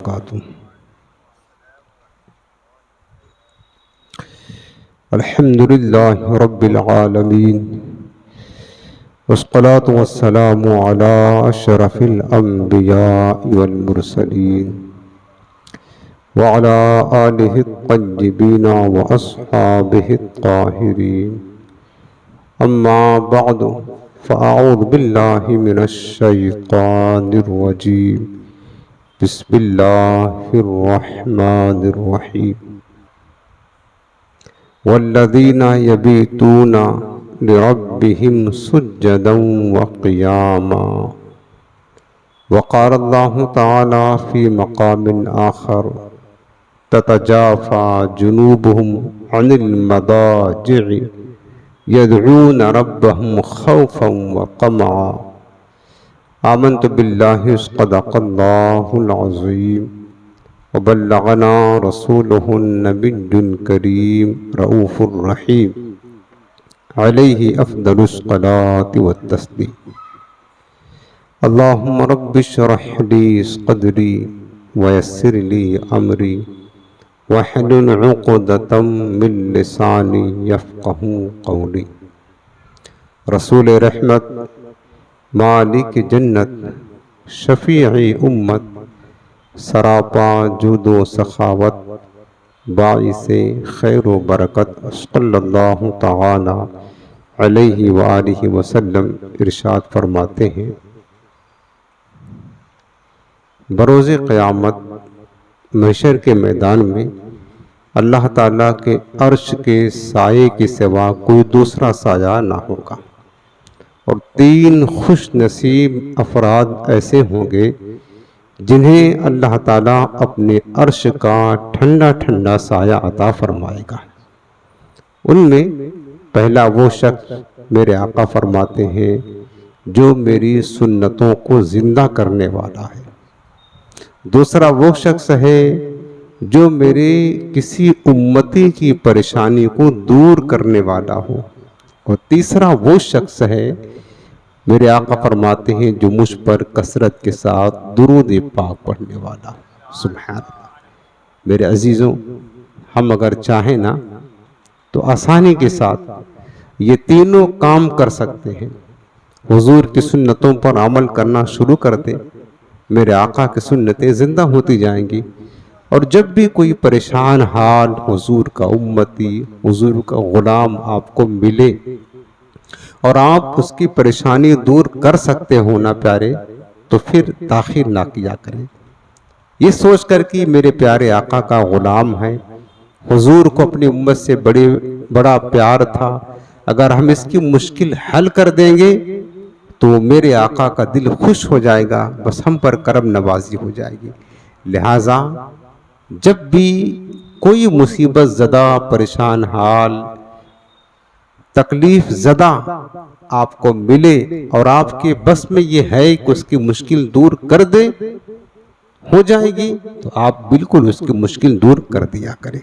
वबरकातुहू। अल्हम्दुलिल्लाहि रब्बिल आलमीन वस्सलातु वस्सलामु अला अशरफिल अंबिया वल मुरसलीन व अला आलिहि त्तय्यिबीन व अस्हाबिहि त्ताहिरीन। अम्मा बअदु फ़अऊज़ु बिल्लाहि मिनश शैतानिर रजीम। बिस्मिल्लाहिर रहमानिर रहीम। वल्लज़ीना यबीतूना लिरब्बिहिम सुज्जदन व क़ियामा। वक़ाल अल्लाहु तआला फ़ी मक़ामिन आख़र ततजाफ़ा जुनूबुहुम अनिल मदाजिअ यदऊन रब्बहुम खौफ़न व तमआ। आमन्तु बिल्लाहि सदक़ल्लाहुल अज़ीम व बल्लगना रसूलुहुन नबियुल करीम रऊफ़ुर रहीम अलैहि अफ़दलुस सलाति व तस्लीम। अल्लाहुम्मा रब्बिश्रह ली सदरी व यस्सिर ली अमरी वहलुल उक़दतम मिन लिसानी यफ़क़हू क़ौली। रसूल रहमत, मालिक जन्नत, शफ़ीए उम्मत, सरापा जूदो सखावत, बाइसे खैर व बरकत सल्लल्लाहु तआला अलैहि व आलिहि वसल्लम इरशाद फरमाते हैं, बरोज़े क़यामत महशर के मैदान में अल्लाह ताला के अर्श के साये के सिवा कोई दूसरा साया ना होगा और तीन खुश नसीब अफराद ऐसे होंगे जिन्हें अल्लाह ताला अपने अर्श का ठंडा ठंडा साया अता फरमाएगा। उनमें पहला वो शख्स मेरे आका फरमाते हैं जो मेरी सुन्नतों को जिंदा करने वाला है। दूसरा वो शख्स है जो मेरे किसी उम्मती की परेशानी को दूर करने वाला हो। और तीसरा वो शख्स है मेरे आका फरमाते हैं जो मुझ पर कसरत के साथ दुरूद पाक पढ़ने वाला। सुभान अल्लाह। मेरे अजीज़ों, हम अगर चाहें ना तो आसानी के साथ ये तीनों काम कर सकते हैं। हुजूर की सुन्नतों पर अमल करना शुरू कर दे, मेरे आका की सुन्नतें ज़िंदा होती जाएंगी। और जब भी कोई परेशान हाल हुजूर का उम्मती, हुजूर का ग़ुलाम आपको मिले और आप उसकी परेशानी दूर कर सकते हो ना प्यारे, तो फिर ताख़ीर ना किया करें। ये सोच कर कि मेरे प्यारे आका का ग़ुलाम है, हुजूर को अपनी उम्मत से बड़ा प्यार था, अगर हम इसकी मुश्किल हल कर देंगे तो मेरे आका का दिल खुश हो जाएगा, बस हम पर करम नवाजी हो जाएगी। लिहाजा जब भी कोई मुसीबत ज़दा, परेशान हाल, तकलीफ ज़दा आपको मिले और आपके बस में ये है कि उसकी मुश्किल दूर कर दे, हो जाएगी, तो आप बिल्कुल उसकी मुश्किल दूर कर दिया करें।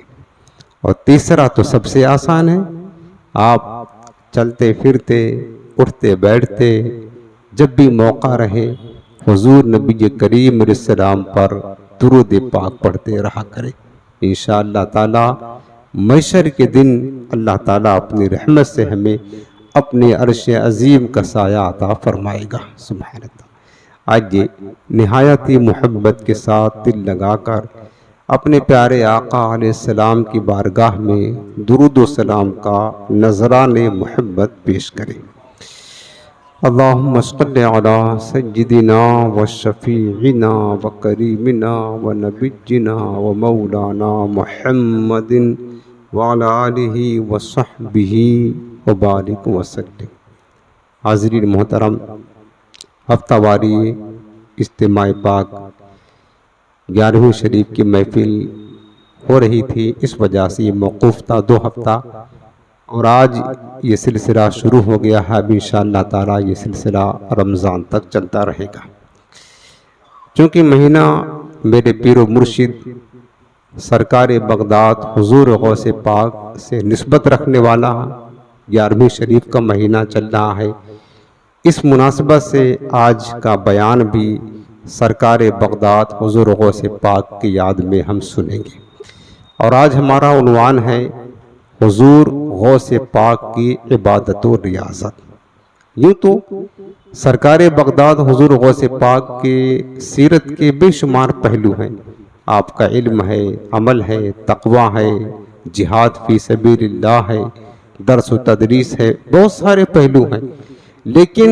और तीसरा तो सबसे आसान है, आप चलते फिरते, उठते बैठते, जब भी मौका रहे हुजूर नबी करीम अलैहिस्सलाम पर दुरूद पाक पढ़ते रहा करें। इंशाअल्लाह ताला महशर के दिन अल्लाह ताला अपनी रहमत से हमें अपने अर्श अजीम का साया अता फरमाएगा। सुभान अल्लाह। आइए निहायत ही मोहब्बत के साथ दिल लगाकर अपने प्यारे आका अलैहिस्सलाम की बारगाह में दुरूद व सलाम का नजराने मोहब्बत पेश करें। अल्लाहुम्मा सल्लि अला सय्यिदिना व शफीइना व करीमिना व नबिय्यिना व मौलाना मुहम्मदिन व अला आलिहि व सहबिही व बारिक व सल्लिम। हाज़रीन मोहतरम, हफ्तावारी इज्तिमा पाक 11वीं शरीफ की महफिल हो रही थी, इस वजह से ये मौकूफ़ था 2 हफ्ता, और आज ये सिलसिला शुरू हो गया है। अब इंशाअल्लाह ताला ये सिलसिला रमज़ान तक चलता रहेगा। चूँकि महीना मेरे पीर व मुर्शिद सरकार बगदाद हुजूर गौसे पाक से निस्बत रखने वाला 11वीं शरीफ का महीना चल रहा है, इस मुनासबत से आज का बयान भी सरकार बगदाद हुज़ूर गौस पाक की याद में हम सुनेंगे। और आज हमारा उन्वान है हुज़ूर गौस पाक की इबादत और रियाज़त। यूँ तो सरकार बगदाद हुज़ूर गौस पाक के सीरत के बेशुमार पहलू हैं। आपका इल्म है, अमल है, तक़वा है, जिहाद फ़ी सबीलिल्लाह है, दर्स व तदरीस है, बहुत सारे पहलू हैं। लेकिन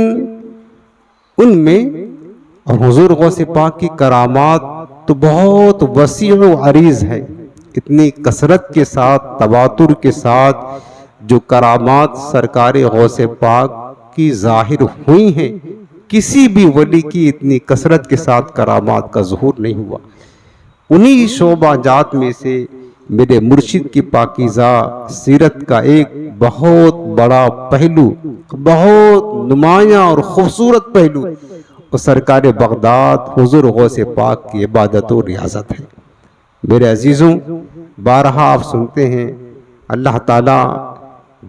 उनमें और हुज़ूर गौस पाक की करामात तो बहुत वसी व अरीज़ है। इतनी कसरत के साथ, तवातुर के साथ जो करामात सरकार गौस पाक की ज़ाहिर हुई हैं, किसी भी वली की इतनी कसरत के साथ करामात का ज़ुहूर नहीं हुआ। उन्हीं शोबाजात में से मेरे मुर्शिद की पाकीज़ा सीरत का एक बहुत बड़ा पहलू, बहुत नुमायाँ और खूबसूरत पहलू वो सरकार बगदाद हुज़ूर गौस पाक की इबादत और रियाज़त है। मेरे अजीज़ों, बारहा आप सुनते हैं अल्लाह ताला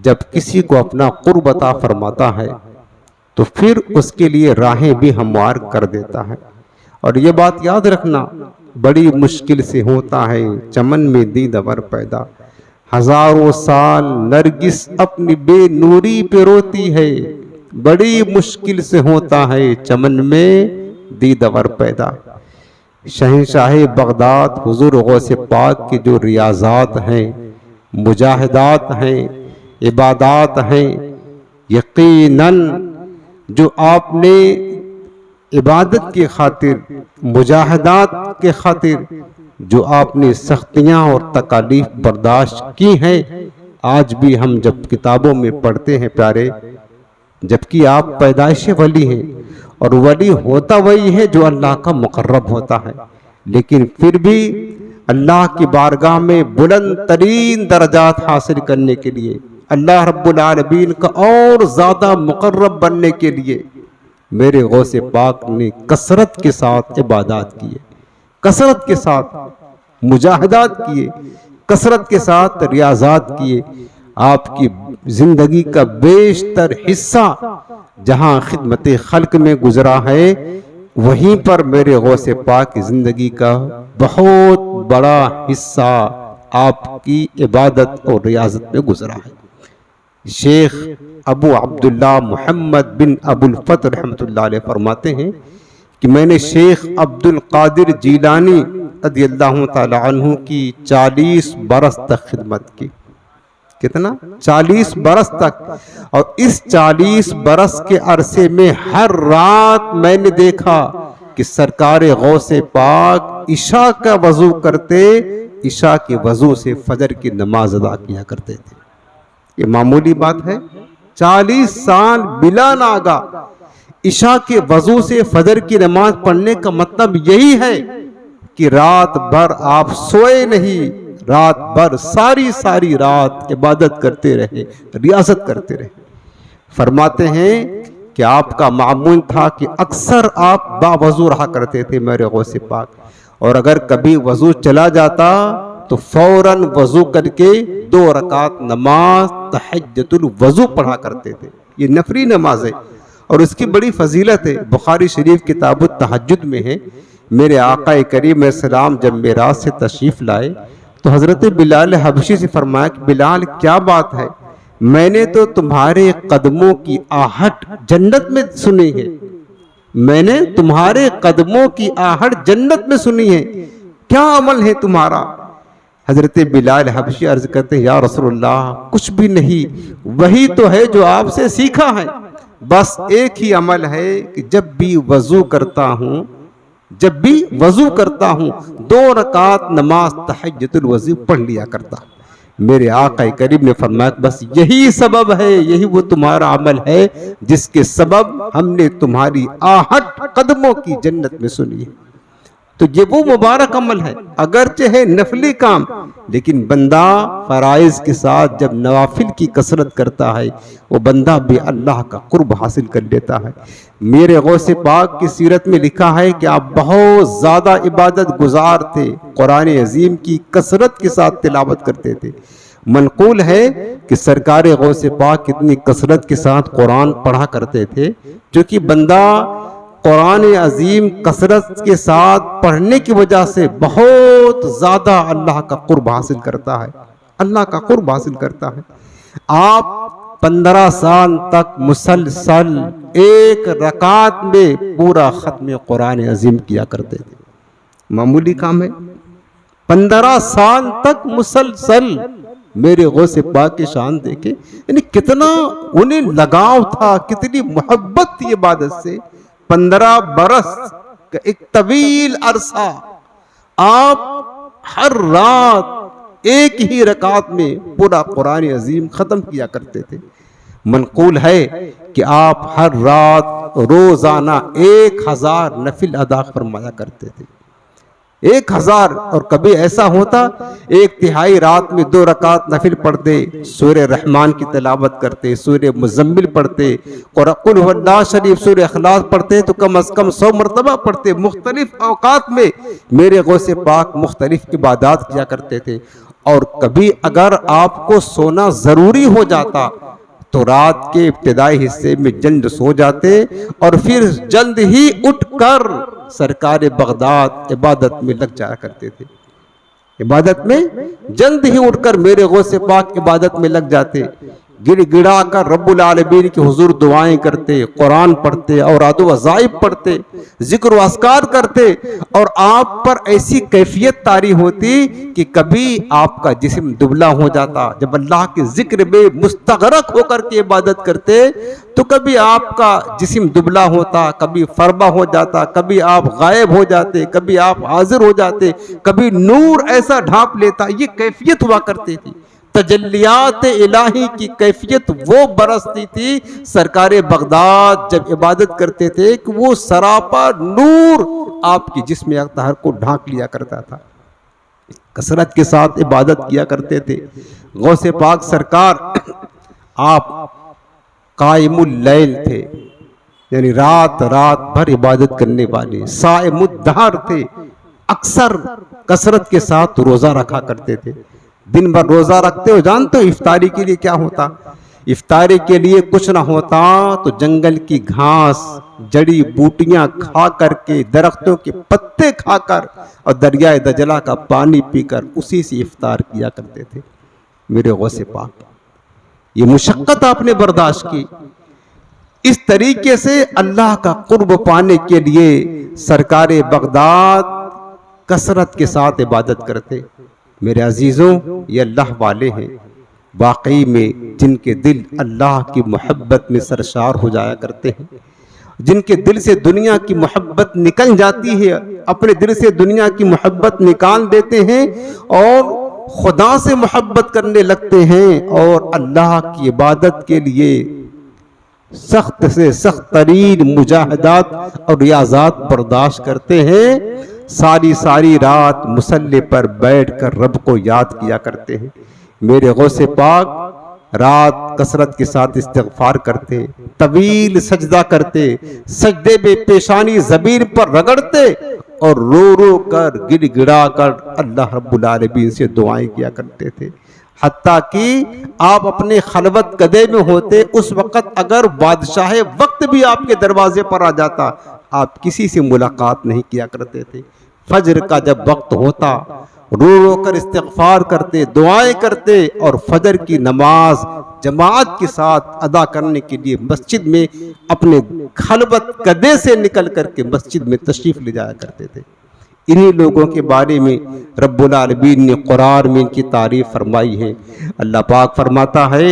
जब किसी को अपना कुर्ब अता फरमाता है तो फिर उसके लिए राहें भी हमवार कर देता है। और ये बात याद रखना, बड़ी मुश्किल से होता है चमन में दीदवर पैदा, हजारों साल नरगिस अपनी बेनूरी पे रोती है, बड़ी मुश्किल से होता है चमन में दीदवर पैदा। शहंशाह बगदाद हुज़ूर गौस पाक की जो रियाज़ात हैं, मुजाहिदात हैं, इबादात हैं, यकीनन जो आपने इबादत की खातिर, मुजाहिदात के खातिर जो आपने सख्तियाँ और तकालीफ बर्दाश्त की हैं, आज भी हम जब किताबों में पढ़ते हैं प्यारे, जबकि आप पैदाइश वली हैं और वली होता वही है जो अल्लाह का मुकर्रब होता है, लेकिन फिर भी अल्लाह की बारगाह में बुलंद तरीन दर्जात हासिल करने के लिए, अल्लाह रब्बुल आलमीन का और ज़्यादा मुकर्रब बनने के लिए मेरे गौस पाक ने कसरत के साथ इबादत किए, कसरत के साथ मुजाहिदात किए, कसरत के साथ रियाज़ात किए। आपकी जिंदगी का बेशतर हिस्सा जहां खिदमत खल्क में गुजरा है, वहीं पर मेरे गौस पाक की जिंदगी का बहुत बड़ा हिस्सा आपकी इबादत और रियाज़त में गुजरा है। शेख अबू अब्दुल्ला मोहम्मद बिन अबुल फत रहमतुल्लाह अलैह फरमाते हैं कि मैंने शेख अब्दुल कादिर जीलानी रज़ियल्लाहु ताला अन्हु की 40 बरस तक खिदमत की। कितना? 40 बरस तक। और इस 40 बरस के अरसे में हर रात मैंने देखा कि सरकार गौस पाक इशा का वजू करते, इशा के वजू से फजर की नमाज अदा किया करते थे। ये मामूली बात है? 40 साल बिला नागा इशा के वजू से फजर की नमाज पढ़ने का मतलब यही है कि रात भर आप सोए नहीं, रात भर सारी रात इबादत करते रहे, रियाजत करते रहे। फरमाते हैं कि आपका मामूल था कि अक्सर आप बावजू रहा करते थे मेरे गौस पाक, और अगर कभी वजू चला जाता तो फौरन वजू करके 2 रकात नमाज तहज्जुदुल वजू पढ़ा करते थे। ये नफरी नमाज है और इसकी बड़ी फजीलत है। बुखारी शरीफ किताबुत तहज्जुद में है, मेरे आका करीम सलाम जब मेराज से तशरीफ लाए तो हज़रत बिलाल हबशी से फरमाया कि बिलाल क्या बात है, मैंने तो तुम्हारे कदमों की आहट जन्नत में सुनी है, मैंने तुम्हारे कदमों की आहट जन्नत में सुनी है, क्या अमल है तुम्हारा? हजरत बिलाल हबशी अर्ज करते हैं, या रसूलल्लाह कुछ भी नहीं, वही तो है जो आपसे सीखा है। बस एक ही अमल है कि जब भी वजू करता हूँ, जब भी वजू करता हूँ 2 रकात नमाज तहज्जुदुल वजू पढ़ लिया करता। मेरे आका करीम ने फरमाया बस यही सबब है, यही वो तुम्हारा अमल है जिसके सबब हमने तुम्हारी आहट कदमों की जन्नत में सुनी है। तो ये वो मुबारक अमल है, अगरचे है नफली काम, लेकिन बंदा फराइज के साथ जब नवाफिल की कसरत करता है वो बंदा भी अल्लाह का कुर्ब हासिल कर लेता है। मेरे गौसे पाक की सीरत में लिखा है कि आप बहुत ज़्यादा इबादत गुजार थे, कुरान अजीम की कसरत के साथ तिलावत करते थे। मनकूल है कि सरकार गौसे पाक कितनी कसरत के साथ कुरान पढ़ा करते थे, जो कि बंदा कुरान अजीम कसरत के साथ पढ़ने की वजह से बहुत ज़्यादा अल्लाह का कुर्ब हासिल करता है, अल्लाह का कुर्ब हासिल करता है। आप 15 साल तक मुसलसल एक रकात में पूरा खत्म कुरान अजीम किया करते थे, मामूली काम है। 15 साल तक मुसलसल, मेरे गौसे पाक की शान देखे, यानी कितना उन्हें लगाव था, कितनी मोहब्बत थी इबादत से। 15 बरस का एक तवील अरसा आप हर रात एक ही रकात में पूरा कुरान अजीम खत्म किया करते थे। मनकूल है कि आप हर रात रोजाना 1000 नफिल अदा फरमाया करते थे, 1000। और कभी ऐसा होता 1/3 रात में 2 रकात नफिल पढ़ते, सूरह रहमान की तिलावत करते, सूरह मुज़म्मिल पढ़ते, कुल हुवल्लाह शरीफ, सूरह इखलास पढ़ते, तो कम अज कम 100 मरतबा पढ़ते। मुख्तलिफ औकात में मेरे गौसे पाक मुख्तलिफ इबादत किया करते थे। और कभी अगर आपको सोना जरूरी हो जाता तो रात के इब्तिदाई हिस्से में जल्द सो जाते और फिर जल्द ही उठकर सरकार बगदाद इबादत में लग जाया करते थे। इबादत में जल्द ही उठकर मेरे गौसे पाक इबादत में लग जाते, गिड़गिड़ा कर रब्बुल आलमीन की हुजूर दुआएं करते, कुरान पढ़ते, और आदो वज़ाइफ पढ़ते, जिक्र व अस्कार करते। और आप पर ऐसी कैफियत तारी होती कि कभी आपका जिस्म दुबला हो जाता, जब अल्लाह के जिक्र में मुस्तगरक होकर के इबादत करते तो कभी आपका जिस्म दुबला होता, कभी फरबा हो जाता, कभी आप गायब हो जाते, कभी आप हाजिर हो जाते, कभी नूर ऐसा ढांप लेता। ये कैफियत हुआ करती थी। तजल्लियात इलाही की कैफियत वो बरसती थी सरकार बगदाद जब इबादत करते थे कि वो सरापा नूर आपकी जिस्म अतहर को ढांक लिया करता था। कसरत के साथ इबादत किया करते थे। गौसे पाक सरकार आप कायमुल लैल थे, यानी रात रात भर इबादत करने वाले, साइमुद्दहर थे। अक्सर कसरत के साथ रोजा रखा करते थे। दिन भर रोजा रखते हो, जानते हो इफ्तारी के लिए क्या होता? इफ्तारी के लिए कुछ ना होता तो जंगल की घास, जड़ी बूटियां खा करके, दरख्तों के पत्ते खाकर और दरियाए दजला का पानी पीकर उसी से इफ्तार किया करते थे। मेरे गौसे पाक, ये मुशक्कत आपने बर्दाश्त की। इस तरीके से अल्लाह का कुर्ब पाने के लिए सरकार बगदाद कसरत के साथ इबादत करते। मेरे अजीजों, ये अल्लाह वाले हैं वाकई में जिनके दिल अल्लाह की मोहब्बत में सरशार हो जाया करते हैं, जिनके दिल से दुनिया की मोहब्बत निकल जाती है, अपने दिल से दुनिया की मोहब्बत निकाल देते हैं और खुदा से मोहब्बत करने लगते हैं और अल्लाह की इबादत के लिए सख्त से सख्त तरीन मुजाहिदात और रियाजात बर्दाश्त करते हैं। सारी सारी रात मुसल्ले पर बैठकर रब को याद किया करते हैं। मेरे गौसे पाक रात कसरत के साथ इस्तिग़फ़ार करते, तवील सजदा करते, सजदे में पेशानी ज़मीन पर रगड़ते और रो रो कर गिड़गिड़ा कर अल्लाह रब्बुल आलमीन से दुआएं किया करते थे। हत्ता कि आप अपने खलवत कदे में होते, उस वक़्त अगर बादशाह वक्त भी आपके दरवाजे पर आ जाता, आप किसी से मुलाकात नहीं किया करते थे। फजर का जब वक्त होता, रो रो कर इस्तिग़फ़ार करते, दुआएं करते और फजर की नमाज जमात के साथ अदा करने के लिए मस्जिद में अपने खलवत कदे से निकल करके मस्जिद में तशरीफ़ ले जाया करते थे। इन्हीं लोगों के बारे में रब्बुल आलमीन ने कुरान में इनकी तारीफ फरमाई है। अल्लाह पाक फरमाता है,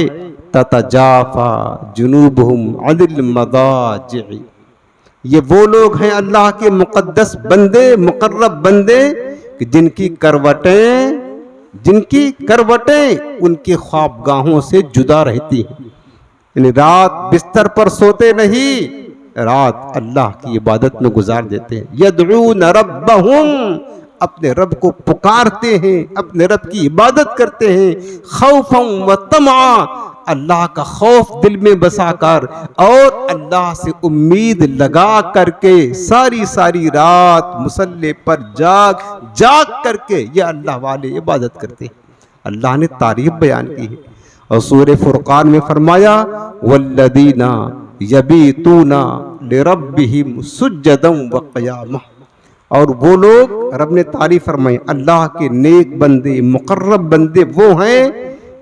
ततजाफा जुनूबहुम अनिल मदाजि'i। ये वो लोग हैं अल्लाह के मुकद्दस बंदे, मुकर्रब बंदे, कि जिनकी करवटें उनके ख्वाबगाहों से जुदा रहती हैं। यानी रात बिस्तर पर सोते नहीं, रात अल्लाह की इबादत में गुजार देते हैं। यदऊन रब्बहुम, अपने रब को पुकारते हैं, अपने रब की इबादत करते हैं। खौफन व तमा, अल्लाह का खौफ दिल में बसाकर और अल्लाह से उम्मीद लगा करके सारी सारी रात मुसल्ले पर जाग करके ये अल्लाह वाले इबादत करते हैं। अल्लाह ने तारीफ बयान की है और सूरह फुरकान में फरमाया, वल्लदीना यबीतूना लिरब्बिहिम सुज्जदम व क़ियामा। और वो लोग, रब ने तारीफ फरमाई, अल्लाह के नेक बंदे, मुकर्रब बंदे वो हैं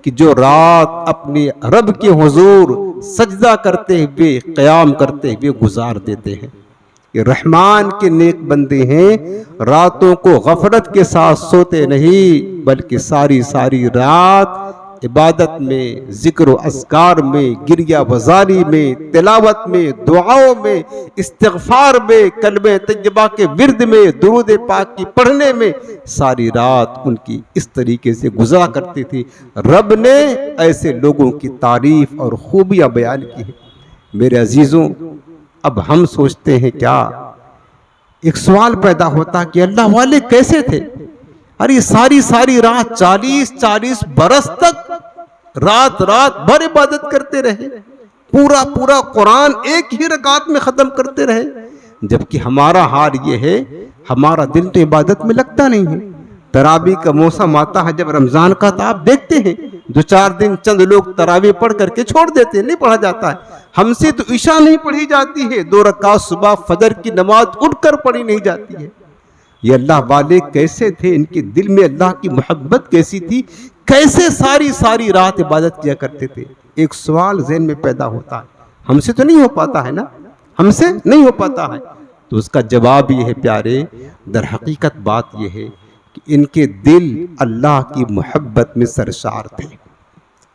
कि जो रात अपने रब के हुजूर सजदा करते हुए, क़याम करते हुए गुजार देते हैं। ये रहमान के नेक बंदे हैं, रातों को गफलत के साथ सोते नहीं, बल्कि सारी सारी रात इबादत में, जिक्र व अस्कार में, गिरिया बजारी में, तिलावत में, दुआओं में, इस्तिग़फ़ार में, कलमे तय्यबा के विर्द में, दुरूद पाक की पढ़ने में सारी रात उनकी इस तरीके से गुज़ारा करती थी। रब ने ऐसे लोगों की तारीफ और खूबियाँ बयान की है। मेरे अजीज़ों, अब हम सोचते हैं, क्या एक सवाल पैदा होता कि अल्लाह वाले कैसे थे? अरे सारी सारी रात 40-40 बरस तक रात रात भर इबादत करते रहे, पूरा पूरा कुरान एक ही रकात में ख़त्म करते रहे, जबकि हमारा हाल ये है, हमारा दिल तो इबादत में लगता नहीं है। तरावी का मौसम आता है जब रमज़ान का, तो आप देखते हैं 2-4 दिन चंद लोग तरावी पढ़ करके छोड़ देते हैं, नहीं पढ़ा जाता है। हमसे तो ईशा नहीं पढ़ी जाती है, 2 रकात सुबह फजर की नमाज उठकर पढ़ी नहीं जाती है। ये अल्लाह वाले कैसे थे? इनके दिल में अल्लाह की मोहब्बत कैसी थी? कैसे सारी सारी रात इबादत किया करते थे? एक सवाल ज़हन में पैदा होता है, हमसे तो नहीं हो पाता है ना, हमसे नहीं हो पाता है। तो उसका जवाब ये है प्यारे, दर हकीकत बात ये है कि इनके दिल अल्लाह की मोहब्बत में सरशार थे।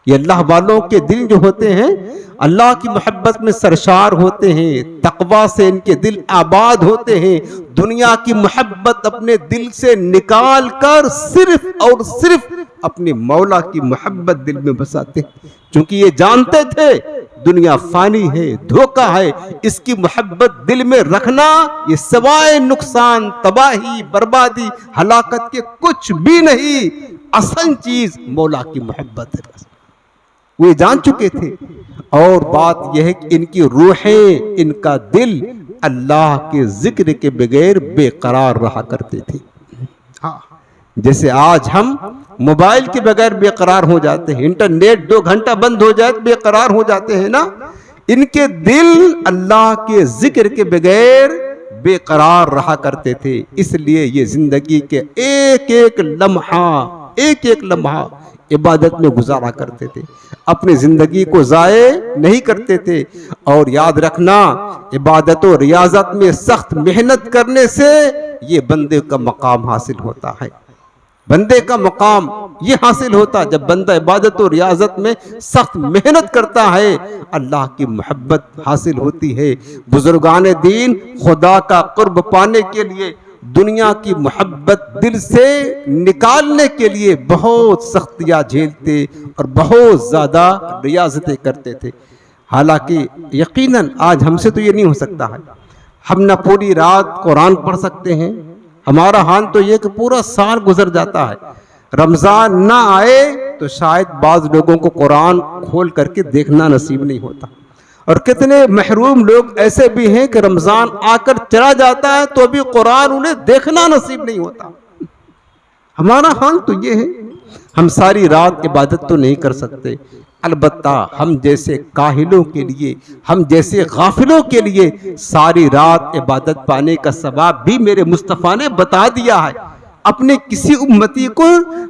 ये अल्लाह वालों के दिल जो होते हैं अल्लाह की मोहब्बत में सरशार होते हैं, तकवा से इनके दिल आबाद होते हैं, दुनिया की मोहब्बत अपने दिल से निकाल कर सिर्फ और सिर्फ अपने मौला की मोहब्बत दिल में बसाते हैं। क्योंकि ये जानते थे दुनिया फानी है, धोखा है, इसकी मोहब्बत दिल में रखना ये सिवाय नुकसान, तबाही, बर्बादी, हलाकत के कुछ भी नहीं। असल चीज मौला की मोहब्बत है, बस वो जान चुके थे। और बात यह है कि इनकी रूहें, इनका दिल अल्लाह के जिक्र के बगैर बेकरार रहा करते थे। हाँ, जैसे आज हम मोबाइल के बगैर बेकरार हो जाते हैं, इंटरनेट 2 घंटा बंद हो जाए तो बेकरार हो जाते हैं ना। इनके दिल अल्लाह के जिक्र के बगैर बेकरार रहा करते थे। इसलिए ये जिंदगी के एक एक लम्हा इबादत में गुजारा करते थे, अपनी जिंदगी को जाये नहीं करते थे। और याद रखना, इबादत और रियाजत में सख्त मेहनत करने से ये बंदे का मकाम हासिल होता है। बंदे का मकाम ये हासिल होता जब बंदा इबादत और रियाजत में सख्त मेहनत करता है, अल्लाह की मोहब्बत हासिल होती है। बुजुर्गान दीन खुदा का कुर्ब पाने के लिए, दुनिया की मोहब्बत दिल से निकालने के लिए बहुत सख्तियाँ झेलते और बहुत ज़्यादा रियाजतें करते थे। हालांकि यकीनन आज हमसे तो ये नहीं हो सकता है, हम ना पूरी रात कुरान पढ़ सकते हैं, हमारा हाल तो ये कि पूरा साल गुजर जाता है। रमज़ान ना आए तो शायद बाज़ लोगों को कुरान खोल करके देखना नसीब नहीं होता। और कितने महरूम लोग ऐसे भी हैं कि रमज़ान आकर चला जाता है तो अभी कुरान उन्हें देखना नसीब नहीं होता। हमारा हाल तो ये है, हम सारी रात इबादत तो नहीं कर सकते। अलबत्ता हम जैसे काहिलों के लिए, हम जैसे गाफिलों के लिए सारी रात इबादत पाने का सवाब भी मेरे मुस्तफ़ा ने बता दिया है। अपने किसी उम्मती को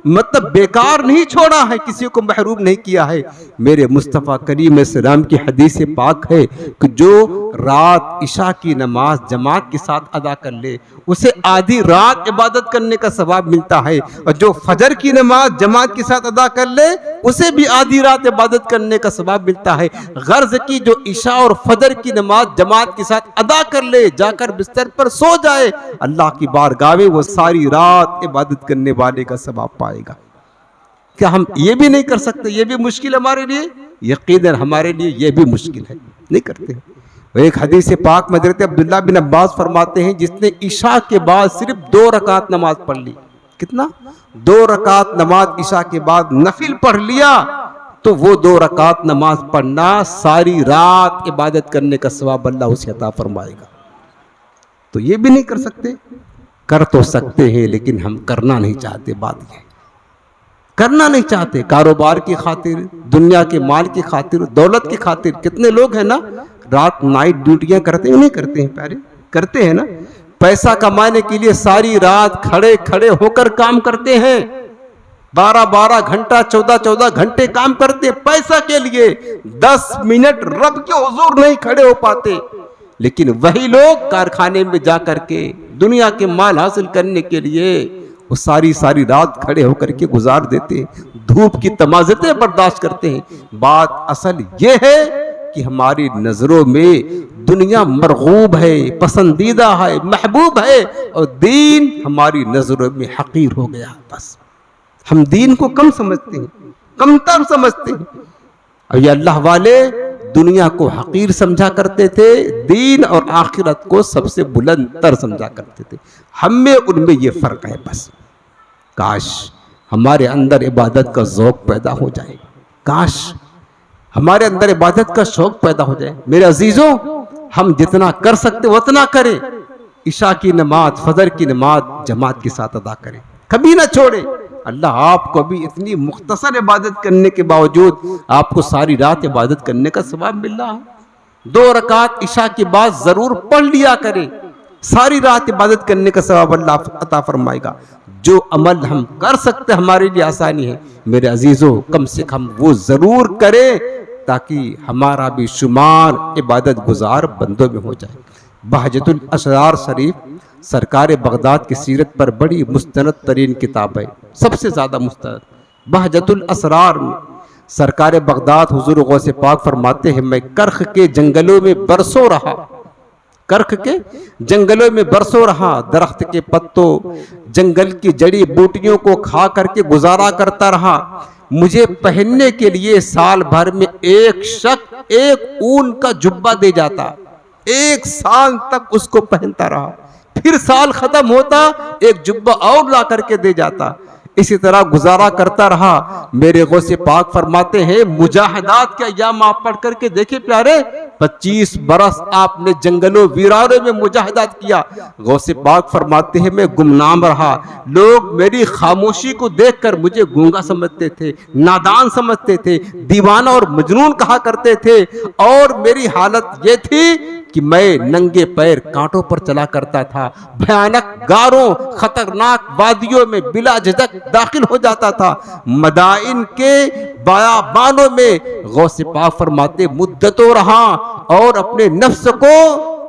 मतलब बेकार नहीं छोड़ा है, किसी को महरूम नहीं किया है। मेरे मुस्तफ़ा करीम सलाम की हदीस पाक है कि जो रात इशा की नमाज जमात के साथ अदा कर ले उसे आधी रात इबादत करने का सवाब मिलता है, और जो फजर की नमाज जमात के साथ अदा कर ले उसे भी आधी रात इबादत करने का सवाब मिलता है। गर्ज की जो इशा और फजर की नमाज जमात के साथ अदा कर ले, जाकर बिस्तर पर सो जाए, अल्लाह की बारगाह में वो सारी रात इबादत करने वाले का सवाब पाएगा। क्या हम ये भी नहीं कर सकते? ये भी मुश्किल हमारे लिए, यकीनन हमारे लिए ये भी मुश्किल है, नहीं करते। एक हदीस पाक में हज़रत अब्दुल्लाह बिन अब्बास फरमाते हैं, जिसने इशा के बाद सिर्फ 2 रकात नमाज पढ़ ली, कितना 2 रकात नमाज इशा के बाद नफिल पढ़ लिया, तो वो 2 रकात नमाज पढ़ना सारी रात इबादत करने का सवाब अल्लाह उसे अता फरमाएगा। तो ये भी नहीं कर सकते, कर तो सकते हैं लेकिन हम करना नहीं चाहते। बात ये करना नहीं चाहते। कारोबार की खातिर, दुनिया के माल की खातिर, दौलत की खातिर कितने लोग हैं ना रात नाइट ड्यूटियां करते हैं, नहीं करते हैं प्यारे, करते हैं ना। पैसा कमाने के लिए सारी रात खड़े खड़े होकर काम करते हैं, 12-12 घंटा 14-14 घंटे काम करते हैं पैसा के लिए। 10 मिनट रब के हुजूर नहीं खड़े हो पाते। लेकिन वही लोग कारखाने में जा करके दुनिया के माल हासिल करने के लिए वो सारी सारी रात खड़े होकर के गुजार देते हैं, धूप की तमाज़तें बर्दाश्त करते हैं। बात असल ये है कि हमारी नजरों में दुनिया मरगूब है, पसंदीदा है, महबूब है, और दीन हमारी नजरों में हकीर हो गया। बस हम दीन को कम समझते हैं, कमतर समझते हैं। और ये अल्लाह वाले दुनिया को हकीर समझा करते थे, दीन और आखिरत को सबसे बुलंद तर समझा करते थे। हम में उनमें ये फर्क है। बस काश हमारे अंदर इबादत का ज़ौक़ पैदा हो जाए, काश हमारे अंदर इबादत का शौक पैदा हो जाए। मेरे अजीजों, हम जितना कर सकते उतना करें। इशा की नमाज, फजर की नमाज जमात के साथ अदा करें, कभी ना छोड़े। अल्लाह आपको भी इतनी मुख्तसर इबादत करने के बावजूद आपको सारी रात इबादत करने का सवाब मिल रहा है। 2 रकात इशा के बाद जरूर पढ़ लिया करें, सारी रात इबादत करने का सवाब अल्लाह अता फरमाएगा। जो अमल हम कर सकते हमारे लिए आसानी है, मेरे अजीजों कम से कम वो जरूर करें ताकि हमारा भी शुमार इबादत गुजार बंदों में हो जाए। बहजतुल असरार शरीफ सरकार बगदाद की सीरत पर बड़ी मुस्तनद तरीन किताब है, सबसे ज़्यादा मुस्तनद। बहजतुल असरार में सरकार बगदाद हुजूर गौसे पाक फरमाते हैं, मैं कर्ख के जंगलों में बरसों रहा, कर्ख के जंगलों में बरसों रहा, दरख्त के पत्तों, जंगल की जड़ी बूटियों को खा करके गुजारा करता रहा। मुझे पहनने के लिए साल भर में एक शख्स एक ऊन का जुब्बा दे जाता, 1 साल तक उसको पहनता रहा, फिर साल खत्म होता एक जुब्बा और ला करके दे जाता। इसी तरह गुजारा करता रहा। मेरे गौसे पाक फरमाते हैं, मुजाहिदात के अय्याम आप पढ़ करके देखे प्यारे, 25 बरस आपने जंगलों वीरानों में मुजाहिदात किया। गौसे पाक फरमाते हैं, मैं गुमनाम रहा। लोग मेरी खामोशी को देखकर मुझे गूंगा समझते थे, नादान समझते थे, दीवाना और मजनून कहा करते थे। और मेरी हालत ये थी कि मैं नंगे पैर कांटों पर चला करता था, भयानक गारों खतरनाक वादियों में बिला झिझक दाखिल हो जाता था। मदाइन के बयाबानों में गौसे पाक फरमाते मुद्दतों रहा और अपने नफ्स को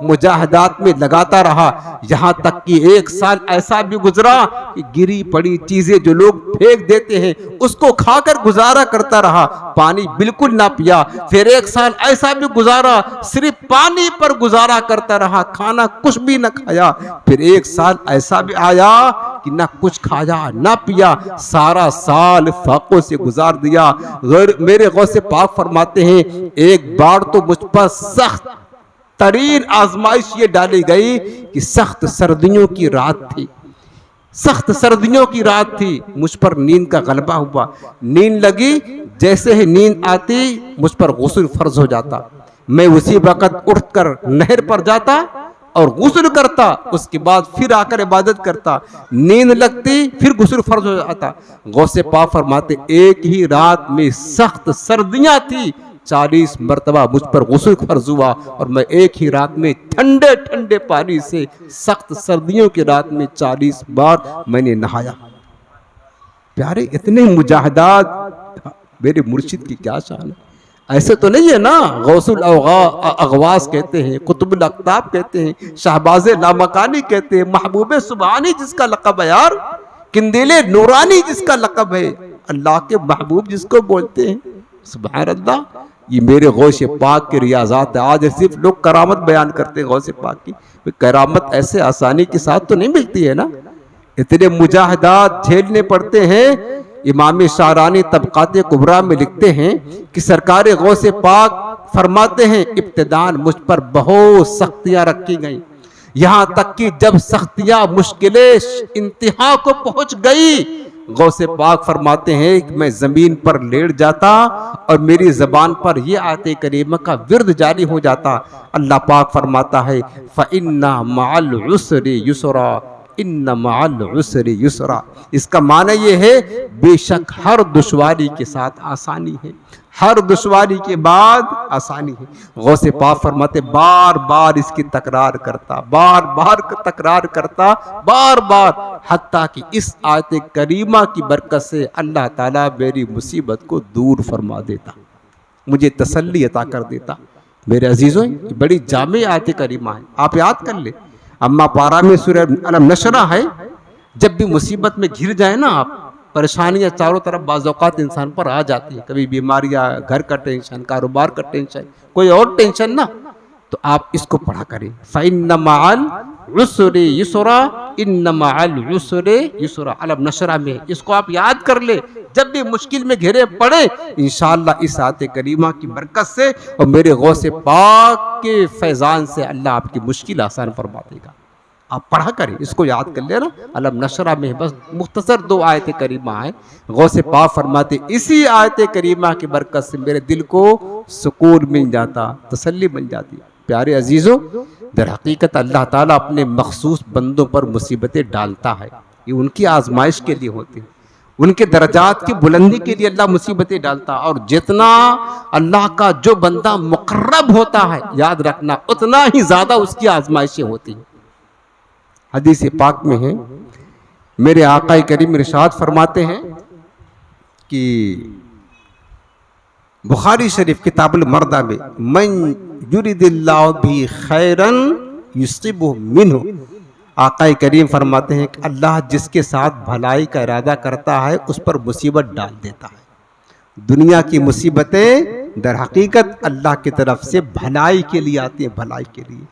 मुजाहिदात में लगाता रहा। यहाँ तक कि 1 साल ऐसा भी गुजरा कि गिरी पड़ी चीजें जो लोग फेंक देते हैं उसको खाकर गुजारा करता रहा, पानी बिल्कुल ना पिया। फिर 1 साल ऐसा भी गुजारा सिर्फ पानी पर गुजारा करता रहा, खाना कुछ भी न खाया। फिर 1 साल ऐसा भी आया कि ना कुछ खाया ना पिया, सारा साल फाकों से गुजार दिया। मेरे गौसे पाक फरमाते हैं, एक बार तो मुझ पर सख्त तरीन आजमाइश ये डाली गई कि सख्त सर्दियों की रात थी, सख्त सर्दियों की रात थी। मुझ पर नींद का गलबा हुआ, नींद लगी, जैसे ही नींद आती मुझ पर गुस्ल फर्ज हो जाता। मैं उसी वक्त उठकर नहर पर जाता और गुस्ल करता, उसके बाद फिर आकर इबादत करता। नींद लगती फिर गुस्ल फर्ज हो जाता। गौसे पाक फरमाते, एक ही रात में सख्त सर्दियां थी, 40 मरतबा मुझ पर गुस्ल फर्ज हुआ और मैं एक ही रात में ठंडे ठंडे पानी से सख्त सर्दियों की रात में 40 बार मैंने नहाया। प्यारे, इतने मुजाहिदात मेरे मुर्शिद की क्या शान है। ऐसे तो नहीं है ना, गौसुल अगवास कहते हैं, कुतुबुल अक्ताब कहते हैं, शहबाज लामकानी कहते हैं, महबूब सुबहानी जिसका लक़ब है यार, किंदीले नूरानी जिसका लक़ब है, अल्लाह के महबूब जिसको बोलते हैं। सुभान अल्लाह, ये मेरे गौसे पाक के रियाजात है। आज सिर्फ लोग करामत बयान करते हैं गौसे पाक की, करामत ऐसे आसानी के साथ तो नहीं मिलती है ना, इतने मुजाहिदात झेलने पड़ते हैं। इमाम शारानी तबक़ात कुबरा में लिखते हैं कि सरकार गौसे पाक फरमाते हैं, इब्तिदान मुझ पर बहुत सख्तियां रखी गई, यहाँ तक कि जब सख्तियां मुश्किलें इंतहा को पहुंच गई, गौसे पाक फरमाते हैं कि मैं जमीन पर लेट जाता और मेरी जबान पर यह आयत करीमा का विर्द जारी हो जाता। अल्लाह पाक फरमाता है, फ़इन्ना मअल उसरि युसरा, इन्न मअल उसरि युसरा। इसका माना ये है बेशक हर दुश्वारी के साथ आसानी है, हर दुश्वारी के बाद आसानी है। गौसे पाक फरमाते बार बार इसकी तकरार करता, बार बार तकरार करता, बार बार, हत्ता कि इस आयत करीमा की बरकत से अल्लाह ताला मेरी मुसीबत को दूर फरमा देता, मुझे तसल्ली अता कर देता। मेरे अजीजों, बड़ी जामे आयत करीमा है, आप याद कर ले। अम्मा पारा में सूरह अलम नशरा है। जब भी मुसीबत में घिर जाए ना आप, परेशानियां चारों तरफ बाज़ौक़ात इंसान पर आ जाती है, कभी बीमारियां, घर का टेंशन, कारोबार का टेंशन, कोई और टेंशन ना, तो आप इसको पढ़ा करें, फ़इन्न मअल उसरि युसरा, इन्न मअल उसरि युसरा। अलम नशरा में इसको आप याद कर ले। जब भी मुश्किल में घिरे पड़े, इंशाअल्लाह इस आयत करीमा की बरकत से और मेरे गौसे पाक के फैजान से अल्लाह आपकी मुश्किल आसान फरमा देगा। आप पढ़ा करें, इसको याद कर लेना। अलम नशरा में बस मुख्तसर 2 आयत करीमा है। गौसे पाक फरमाते इसी आयत करीमा की बरकत से मेरे दिल को सुकून मिल जाता, तसल्ली मिल जाती। प्यारे अजीज़ों, दर हकीकत अल्लाह ताला अपने मखसूस बंदों पर मुसीबतें डालता है, ये उनकी आजमाइश के लिए होती है, उनके दर्जात की बुलंदी के लिए अल्लाह मुसीबतें डालता। और जितना अल्लाह का जो बंदा मुकर्रब होता है, याद रखना, उतना ही ज़्यादा उसकी आजमाइशें होती हैं। हदीस पाक में है, मेरे आका करीम इरशाद फरमाते हैं कि बुखारी शरीफ किताबुल मर्दा में, मन युरिदिल्लाहु भी खैरन युसिबहु मिन्हु। आका करीम फरमाते हैं कि अल्लाह जिसके साथ भलाई का इरादा करता है उस पर मुसीबत डाल देता है। दुनिया की मुसीबतें दर हकीकत अल्लाह की तरफ से भलाई के लिए आती हैं, भलाई के लिए।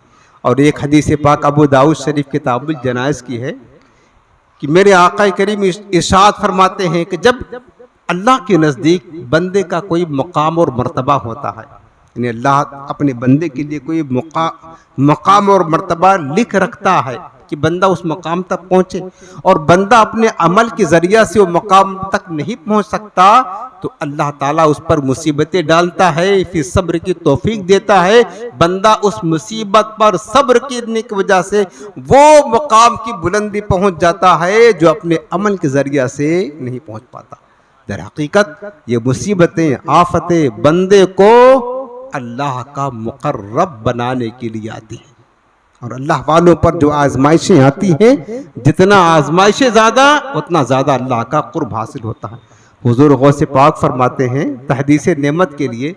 और एक हदीस पाक अबू दाऊद शरीफ किताबुल जनाइज़ की है कि मेरे आका करीम इरशाद फरमाते हैं कि जब अल्लाह के नज़दीक बंदे का कोई मुकाम और मर्तबा होता है, यानी अल्लाह अपने बंदे के लिए कोई मुकाम और मर्तबा लिख रखता है कि बंदा उस मकाम तक पहुँचे, और बंदा अपने अमल के ज़रिया से वो मकाम तक नहीं पहुँच सकता, तो अल्लाह ताला उस पर मुसीबतें डालता है, फिर सब्र की तौफीक देता है। बंदा उस मुसीबत पर सब्र करने की वजह से वो मकाम की बुलंदी पहुँच जाता है जो अपने अमल के ज़रिया से नहीं पहुँच पाता। दर हकीकत ये मुसीबतें, आफतें बंदे को अल्लाह का मुकर्रब बनाने के लिए आती हैं। और अल्लाह वालों पर जो आजमाइशें आती हैं, जितना आजमाइशें ज़्यादा उतना ज़्यादा अल्लाह का कुर्ब हासिल होता है। हुजूर गौसे पाक फरमाते हैं तहदीस नेमत के लिए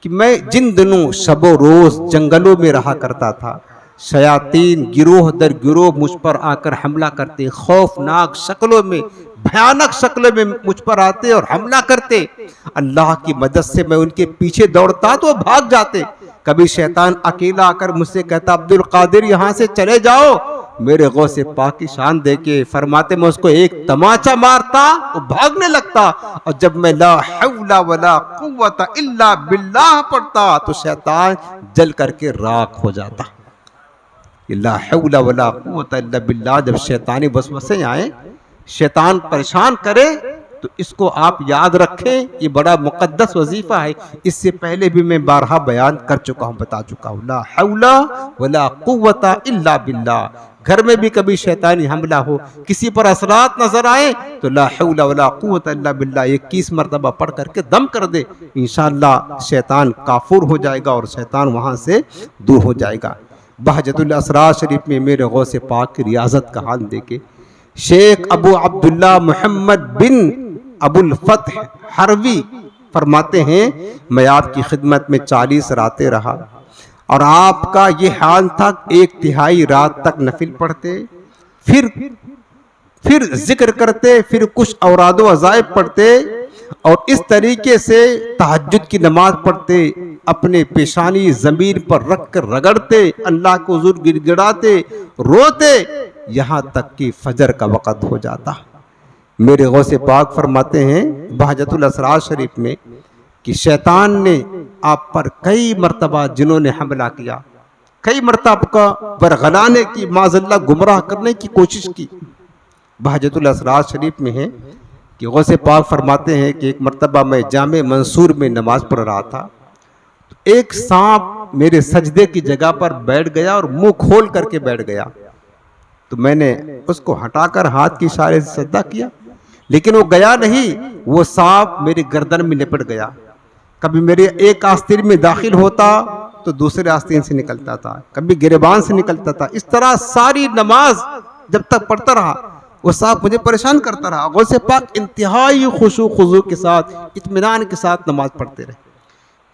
कि मैं जिन दिनों शबो रोज़ जंगलों में रहा करता था, शयातीन गिरोह दर गिरोह मुझ पर आकर हमला करते, खौफनाक शक्लों में, भयानक शक्लों में मुझ पर आते और हमला करते। अल्लाह की मदद से मैं उनके पीछे दौड़ता तो भाग जाते। कभी शैतान अकेला आकर मुझसे कहता, अब्दुल कादिर यहाँ से चले जाओ। मेरे गौसे पाक की शान देके फरमाते मैं उसको एक तमाचा मारता, वो भागने लगता। और जब मैं ला हौला वला कुव्वता इल्ला बिल्लाह पढ़ता तो शैतान जल करके राख हो जाता। ला हौला वला कुव्वता इल्ला बिल्लाह, जब शैतानी वसवसे आए, शैतान परेशान करे, तो इसको आप याद रखें, ये बड़ा मुकद्दस वजीफा है। इससे पहले भी मैं बारहा बयान कर चुका हूँ, बता चुका हूँ, ला हौला वला कुव्वता इल्ला बिल्लाह। घर में भी कभी शैतानी हमला हो, किसी पर असरात नजर आए, तो ला हौला वला कुव्वता इल्ला बिल्लाह 21 मरतबा पढ़ करके दम कर दे, इंशाअल्लाह शैतान काफूर हो जाएगा और शैतान वहाँ से दूर हो जाएगा। बहजतुल असरार शरीफ में मेरे गौसे पाक की रियाजत का हाल देके शेख अबू अब्दुल्ला मोहम्मद बिन अबुल फतह हरवी फरमाते हैं, मैं आपकी खिदमत में 40 रातें रहा और आपका ये हाल था, 1/3 रात तक नफिल पढ़ते, फिर जिक्र करते, फिर कुछ औराद व अज़ाइब पढ़ते और इस तरीके से तहज्जुद की नमाज पढ़ते, अपने पेशानी ज़मीन पर रख कर रगड़ते, अल्लाह को हुजूर गिड़गिड़ाते, रोते, यहाँ तक कि फजर का वक़्त हो जाता। मेरे गौसे पाक फरमाते हैं बहजतुल असरार शरीफ में कि शैतान ने आप पर कई मरतबा जिन्होंने हमला किया, कई मरतबा आपका बरगलाने की, माज़ल्लाह गुमराह करने की कोशिश की। बहजतुल असरार शरीफ में है कि गौसे पाक फरमाते हैं कि एक मरतबा मैं जामे मंसूर में नमाज पढ़ रहा था, तो एक सांप मेरे सजदे की जगह पर बैठ गया और मुंह खोल करके बैठ गया। तो मैंने उसको हटाकर हाथ के इशारे से सजदा किया, लेकिन वो गया नहीं, वो सांप मेरी गर्दन में लिपट गया। कभी मेरे एक आस्तीन में दाखिल होता तो दूसरे आस्तीन से निकलता था, कभी गिरेबान से निकलता था। इस तरह सारी नमाज जब तक पढ़ता रहा वो सांप मुझे परेशान करता रहा। गौसे पाक इंतहाई खुशू खुजू के साथ, इत्मीनान के साथ नमाज पढ़ते रहे।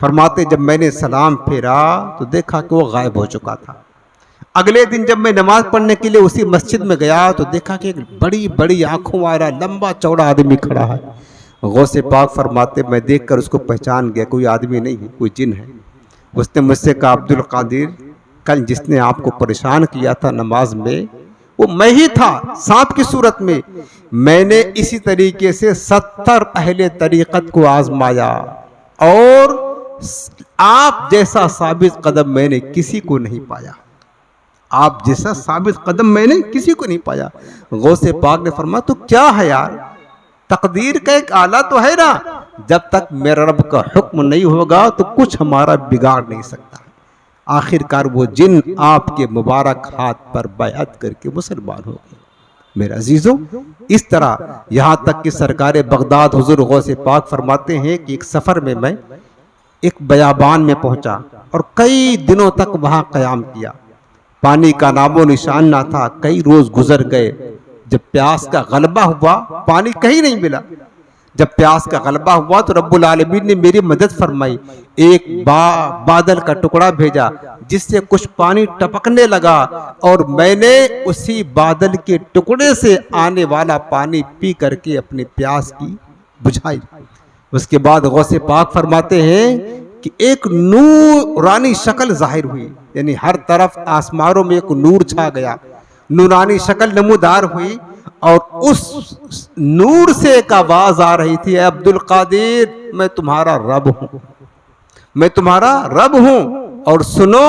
फरमाते जब मैंने सलाम फेरा तो देखा कि वो गायब हो चुका था। अगले दिन जब मैं नमाज पढ़ने के लिए उसी मस्जिद में गया तो देखा कि एक बड़ी बड़ी आंखों वाला लंबा चौड़ा आदमी खड़ा है। गौसे पाक फरमाते मैं देखकर उसको पहचान गया, कोई आदमी नहीं है, कोई जिन है। उसने मुझसे कहा अब्दुल कादिर, कल जिसने आपको परेशान किया था नमाज में वो मैं ही था, सांप की सूरत में। मैंने इसी तरीके से 70 अहले तरीक़त को आजमाया और आप जैसा साबित कदम मैंने किसी को नहीं पाया। आप जैसा साबित कदम मैंने किसी को नहीं पाया। गौसे पाक ने फरमाया तो क्या है यार, तकदीर का एक आला तो है ना, जब तक मेरे रब का हुक्म नहीं होगा तो कुछ हमारा बिगाड़ नहीं सकता। आखिरकार वो जिन आपके मुबारक हाथ पर बैअत करके मुसलमान हो गए। मेरे अजीजों, इस तरह यहाँ तक कि सरकार बगदाद हुजूर गौसे पाक फरमाते हैं कि एक सफ़र में मैं एक बयाबान में पहुंचा और कई दिनों तक वहां क़याम किया। पानी का नामो निशान ना था, कई रोज गुजर गए। जब प्यास का गलबा हुआ, पानी कहीं नहीं मिला। जब प्यास का गलबा हुआ तो रब्बुल आलमीन ने मेरी मदद फरमाई। एक बादल का टुकड़ा भेजा जिससे कुछ पानी टपकने लगा और मैंने उसी बादल के टुकड़े से आने वाला पानी पी करके अपनी प्यास की बुझाई। उसके बाद गौसे पाक फरमाते हैं कि एक नूरानी शक्ल जाहिर हुई, यानी हर तरफ आसमानों में एक नूर छा गया, नूरानी शक्ल नमूदार हुई और उस नूर से एक आवाज आ रही थी, अब्दुल कादिर मैं तुम्हारा रब हूं, मैं तुम्हारा रब हूं और सुनो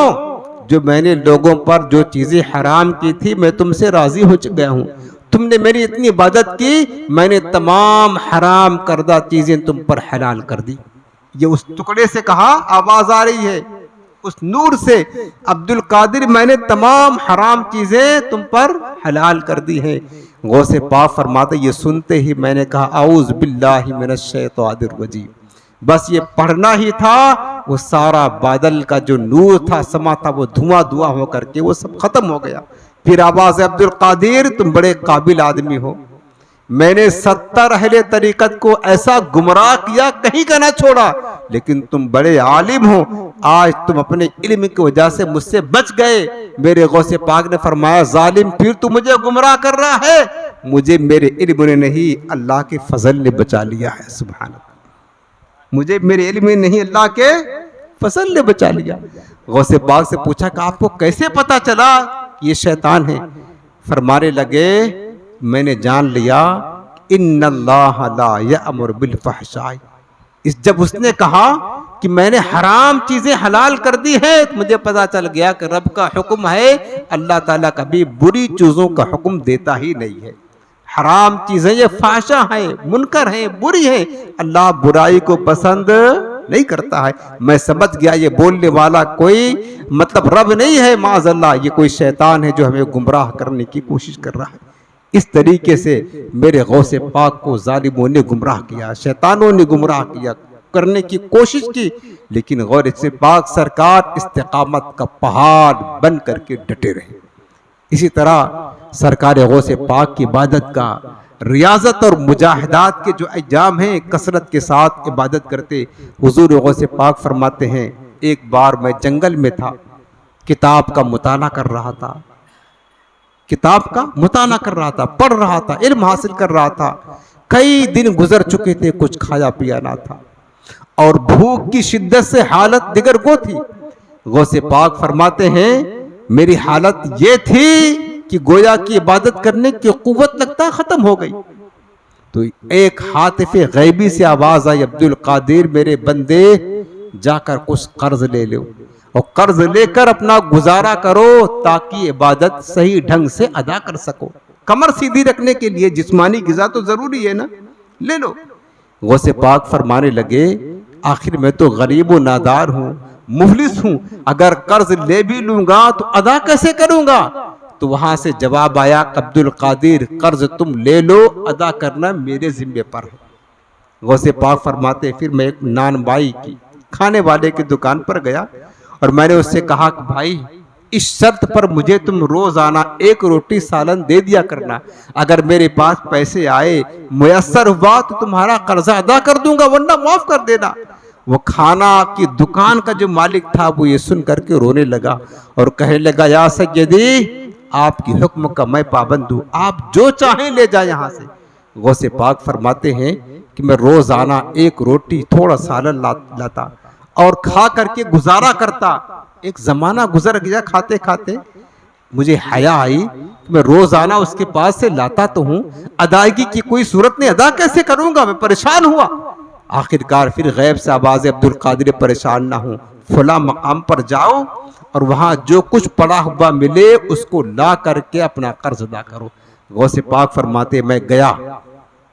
जो मैंने लोगों पर जो चीजें हराम की थी मैं तुमसे राजी हो गया हूं। तुमने मेरी इतनी इबादत की, मैंने तमाम हराम करदा चीजें तुम पर हलाल कर दी। ये उस टुकड़े से कहा, आवाज आ रही है उस नूर से, अब्दुल कादिर मैंने तमाम हराम चीजें तुम पर हलाल कर दी हैं। गौसे पाक फरमाते ये सुनते ही मैंने कहा औज़ बिल्लाहि मिनश शैतानिर रजीम। बस ये पढ़ना ही था, वो सारा बादल का जो नूर था, समा था, वो धुआं धुआं होकर के वो सब खत्म हो गया। फिर आवाज है अब्दुल कादिर तुम बड़े काबिल आदमी हो, मैंने 70 अहले तरीकत को ऐसा गुमराह किया कहीं का ना छोड़ा, लेकिन तुम बड़े आलिम हो, आज तुम अपने इल्म की वजह से मुझसे बच गए। मेरे गौसे पाक ने फरमाया जालिम फिर तू मुझे गुमराह कर रहा है, मुझे मेरे इल्म ने नहीं अल्लाह के फजल ने बचा लिया है। सुभान अल्लाह, मुझे मेरे इल्म में नहीं अल्लाह के फजल ने बचा लिया। गौसे पाक से पूछा कि आपको कैसे पता चला ये शैतान है? फरमाने लगे मैंने जान लिया इन्नल्लाह ला यअमुरु बिल फहशाई। इस जब उसने कहा कि मैंने हराम चीजें हलाल कर दी है तो मुझे पता चल गया कि रब का हुक्म है, अल्लाह ताला कभी बुरी चीजों का हुक्म देता ही नहीं है। हराम चीजें ये फाशा है, मुनकर है, बुरी है, अल्लाह बुराई को पसंद नहीं करता है। मैं समझ गया ये बोलने वाला कोई मतलब रब नहीं है, माज़अल्लाह ये कोई शैतान है जो हमें गुमराह करने की कोशिश कर रहा है। इस तरीके से मेरे गौसे पाक को जालिमों ने गुमराह किया, शैतानों ने गुमराह किया, करने की कोशिश की, लेकिन गौसे पाक सरकार इस्तिकामत का पहाड़ बन करके डटे रहे। इसी तरह सरकार गौसे पाक की इबादत का रियाजत और मुजाहिदात के जो अंजाम हैं, कसरत के साथ इबादत करते। हुजूर गौसे पाक फरमाते हैं एक बार मैं जंगल में था, किताब का मुताला कर रहा था, किताब का मुताला कर रहा था, पढ़ रहा था, इल्म हासिल कर रहा था। कई दिन गुजर चुके थे, कुछ खाया पिया ना था और भूख की शिद्दत से हालत दिगर गो थी। गौसे पाक फरमाते हैं मेरी हालत ये थी कि गोया की इबादत करने की कुव्वत लगता खत्म हो गई। तो एक हातिफे गैबी से आवाज आई, अब्दुल कादिर मेरे बंदे जाकर कुछ कर्ज ले लो और कर्ज लेकर अपना गुजारा करो ताकि इबादत सही ढंग से अदा कर सको। कमर सीधी रखने के लिए जिस्मानी गिज़ा तो जरूरी है ना, ले लो। गौसे पाक फरमाने लगे आखिर मैं तो गरीब व नादार हूँ, मुफलिस हूँ, अगर कर्ज ले भी लूंगा तो अदा कैसे करूंगा? तो वहां से जवाब आया, अब्दुल कादिर कर्ज तुम ले लो, अदा करना मेरे जिम्मे पर है। गौसे पाक फरमाते फिर मैं एक नान बाई की खाने वाले की दुकान पर गया और मैंने उससे कहा कि भाई इस शर्त पर मुझे तुम रोजाना एक रोटी सालन दे दिया करना, अगर मेरे पास पैसे आए मुयस्सर हुआ तो तुम्हारा कर्जा अदा कर दूंगा, वरना माफ कर देना। वो खाना की दुकान का जो मालिक था वो ये सुन करके रोने लगा और कहने लगा, या सैयदी आपकी हुक्म का मैं पाबंद हूं, आप जो चाहें ले जाए यहां से। गौसे पाक फरमाते हैं कि मैं रोजाना एक रोटी थोड़ा सालन लाता और खा करके गुजारा करता। एक जमाना गुजर गया खाते खाते, मुझे हया आई कि मैं रोजाना उसके पास से लाता तो हूं, अदायगी की कोई सूरत नहीं, अदा कैसे करूंगा, मैं परेशान हुआ। आखिरकार फिर गैब से आवाज, अब्दुल कादिर परेशान ना हो, फला मकाम पर जाओ और वहां जो कुछ पड़ा हुआ मिले उसको ला करके अपना कर्ज अदा करो। गौसे पाक फरमाते मैं गया,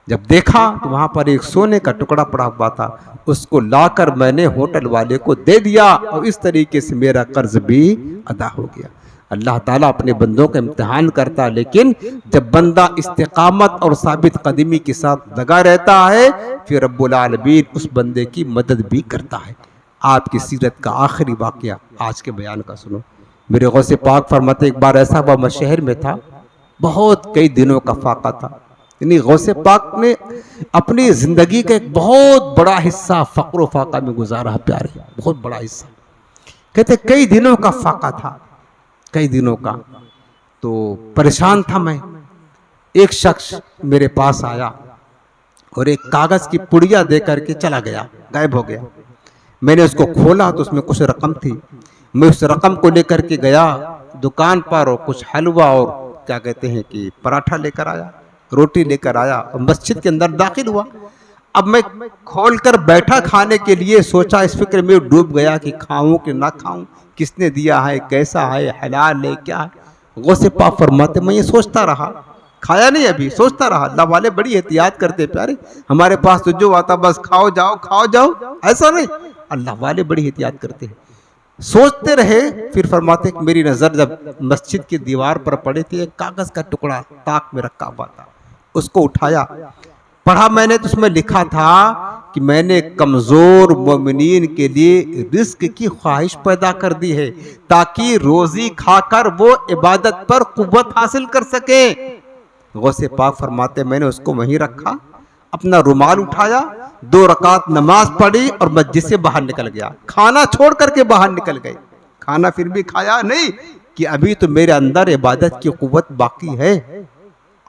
जब देखा तो वहां पर एक सोने का टुकड़ा पड़ा हुआ था, उसको लाकर मैंने होटल वाले को दे दिया और इस तरीके से मेरा कर्ज भी अदा हो गया। अल्लाह ताला अपने बंदों का इम्तिहान करता, लेकिन जब बंदा इस्तिकामत और साबित कदमी के साथ लगा रहता है फिर रब्बुल आलमीन उस बंदे की मदद भी करता है। आपकी सीरत का आखिरी वाकया आज के बयान का सुनो। मेरे गौसे पाक फरमाते एक बार ऐसा हुआ, मैं शहर में था, बहुत कई दिनों का फाका था, यानी गौसे पाक ने अपनी जिंदगी का एक बहुत बड़ा हिस्सा फक्र फाका में गुजारा। प्यारे, बहुत बड़ा हिस्सा। कहते कई दिनों का फाका था, कई दिनों का, तो परेशान था मैं। एक शख्स मेरे पास आया और एक कागज की पुड़िया दे करके चला गया, गायब हो गया। मैंने उसको खोला तो उसमें कुछ रकम थी। मैं उस रकम को लेकर के गया दुकान पर और कुछ हलवा और क्या कहते हैं कि पराठा लेकर आया, रोटी लेकर आया और मस्जिद के अंदर दाखिल हुआ। अब मैं खोलकर बैठा खाने के लिए, सोचा इस फिक्र में डूब गया कि खाऊं कि ना खाऊं, किसने दिया है, कैसा है, हलाल है क्या है। गौसे पाक फरमाते मैं ये सोचता रहा, खाया नहीं अभी, सोचता रहा। अल्लाह वाले बड़ी एहतियात करते प्यारे, हमारे पास तो जो आता बस खाओ जाओ, ऐसा नहीं, अल्लाह वाले बड़ी एहतियात करते हैं। सोचते रहे, फिर फरमाते मेरी नजर जब मस्जिद की दीवार पर पड़े थी, एक कागज का टुकड़ा ताक में रखा हुआ था, उसको उठाया, पढ़ा मैंने तो उसमें लिखा था कि मैंने कमजोर मोमिनीन के लिए रिस्क की ख्वाहिश पैदा कर दी है ताकि रोजी खाकर वो इबादत पर कुव्वत हासिल कर सके। गौसे पाक फरमाते मैंने उसको वहीं रखा, अपना रुमाल उठाया, 2 रकात नमाज पढ़ी और मस्जिद से बाहर निकल गया। खाना छोड़ करके बाहर निकल गए। खाना फिर भी खाया नहीं कि अभी तो मेरे अंदर इबादत की कुव्वत बाकी है,